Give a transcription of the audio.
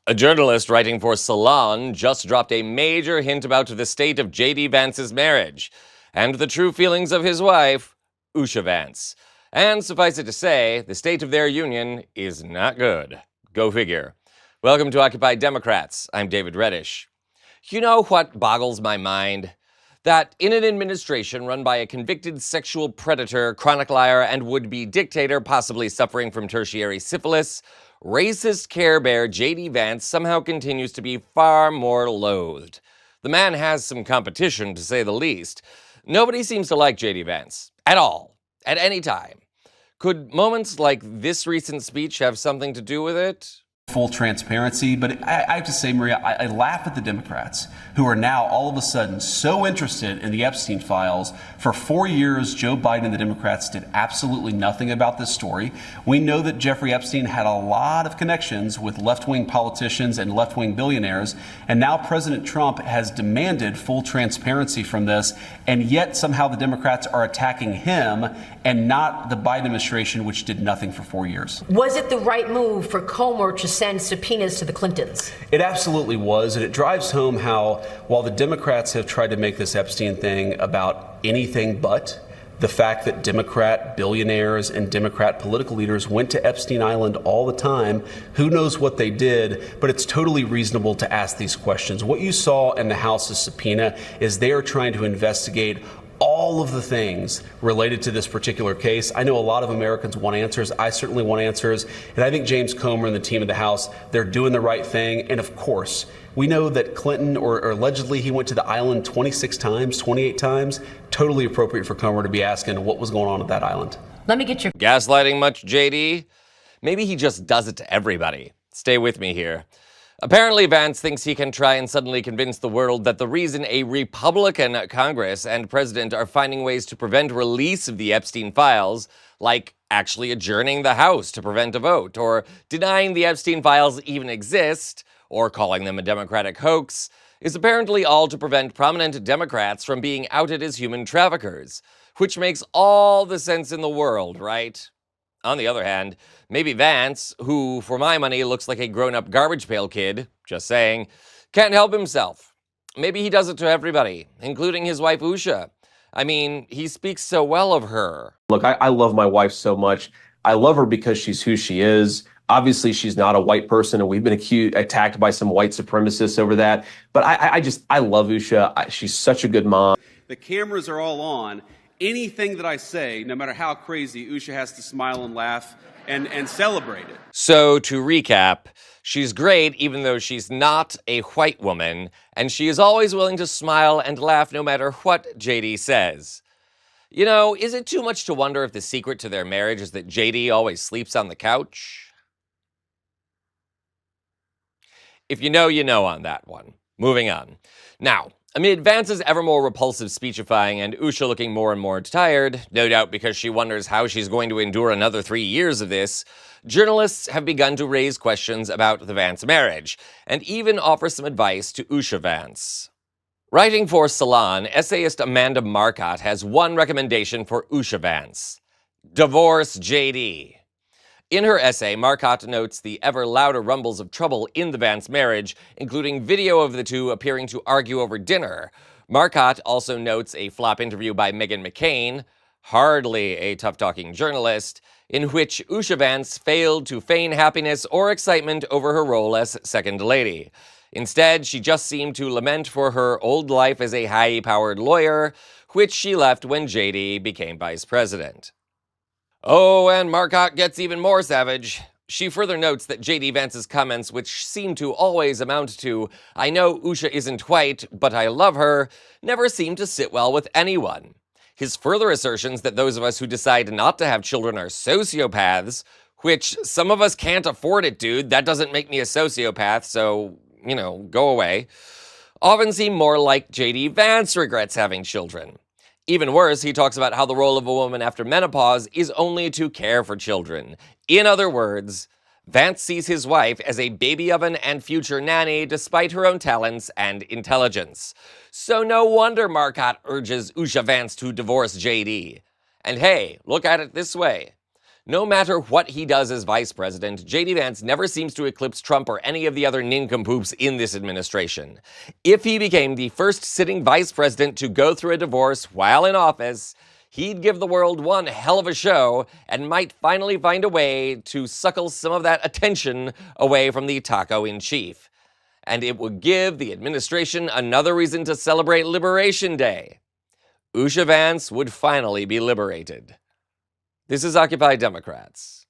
A journalist writing for Salon just dropped a major hint about the state of J.D. Vance's marriage and the true feelings of his wife, Usha Vance. And suffice it to say, the state of their union is not good. Go figure. Welcome to Occupied Democrats. I'm David Reddish. You know what boggles my mind? That in an administration run by a convicted sexual predator, chronic liar, and would-be dictator possibly suffering from tertiary syphilis, racist Care Bear J.D. Vance somehow continues to be far more loathed. The man has some competition, to say the least. Nobody seems to like J.D. Vance. At all. At any time. Could moments like this recent speech have something to do with it? Full transparency, but I have to say, Maria, I laugh at the Democrats who are now all of a sudden so interested in the Epstein files. For 4 years, Joe Biden and the Democrats did absolutely nothing about this story. We know that Jeffrey Epstein had a lot of connections with left-wing politicians and left-wing billionaires, and now President Trump has demanded full transparency from this, and yet somehow the Democrats are attacking him and not the Biden administration, which did nothing for 4 years. Was it the right move for Comer to send subpoenas to the Clintons? It absolutely was, and it drives home how, while the Democrats have tried to make this Epstein thing about anything but the fact that Democrat billionaires and Democrat political leaders went to Epstein Island all the time, who knows what they did, but it's totally reasonable to ask these questions. What you saw in the House's subpoena is they are trying to investigate all of the things related to this particular case. I know a lot of Americans want answers. I certainly want answers. And I think James Comer and the team of the House, they're doing the right thing. And of course, we know that Clinton, or allegedly he went to the island 26 times, 28 times. Totally appropriate for Comer to be asking what was going on at that island. Let me get your... Gaslighting much, JD? Maybe he just does it to everybody. Stay with me here. Apparently, Vance thinks he can try and suddenly convince the world that the reason a Republican Congress and president are finding ways to prevent release of the Epstein files, like actually adjourning the House to prevent a vote, or denying the Epstein files even exist, or calling them a Democratic hoax, is apparently all to prevent prominent Democrats from being outed as human traffickers, which makes all the sense in the world, right? On the other hand, maybe Vance, who for my money looks like a grown-up garbage pail kid, just saying, can't help himself. Maybe he does it to everybody, including his wife Usha. I mean, he speaks so well of her. Look, I love my wife so much. I love her because she's who she is. Obviously, she's not a white person, and we've been attacked by some white supremacists over that. But I love Usha. She's such a good mom. The cameras are all on. Anything that I say, no matter how crazy, Usha has to smile and laugh and celebrate it. So to recap, she's great even though she's not a white woman, and she is always willing to smile and laugh no matter what JD says. You know, is it too much to wonder if the secret to their marriage is that JD always sleeps on the couch? If you know, you know on that one. Moving on. Now, amid Vance's ever more repulsive speechifying and Usha looking more and more tired, no doubt because she wonders how she's going to endure another 3 years of this, journalists have begun to raise questions about the Vance marriage, and even offer some advice to Usha Vance. Writing for Salon, essayist Amanda Marcotte has one recommendation for Usha Vance: divorce JD. In her essay, Marcotte notes the ever louder rumbles of trouble in the Vance marriage, including video of the two appearing to argue over dinner. Marcotte also notes a flop interview by McCain, hardly a tough-talking journalist, in which Usha Vance failed to feign happiness or excitement over her role as second lady. Instead, she just seemed to lament for her old life as a high-powered lawyer, which she left when JD became vice president. Oh, and Marcotte gets even more savage. She further notes that J.D. Vance's comments, which seem to always amount to, "I know Usha isn't white, but I love her," never seem to sit well with anyone. His further assertions that those of us who decide not to have children are sociopaths, which some of us can't afford it, dude, that doesn't make me a sociopath, so, go away, often seem more like J.D. Vance regrets having children. Even worse, he talks about how the role of a woman after menopause is only to care for children. In other words, Vance sees his wife as a baby oven and future nanny despite her own talents and intelligence. So no wonder Marcotte urges Usha Vance to divorce JD. And hey, look at it this way. No matter what he does as vice president, J.D. Vance never seems to eclipse Trump or any of the other nincompoops in this administration. If he became the first sitting vice president to go through a divorce while in office, he'd give the world one hell of a show and might finally find a way to suckle some of that attention away from the taco-in-chief. And it would give the administration another reason to celebrate Liberation Day. Usha Vance would finally be liberated. This is Occupy Democrats.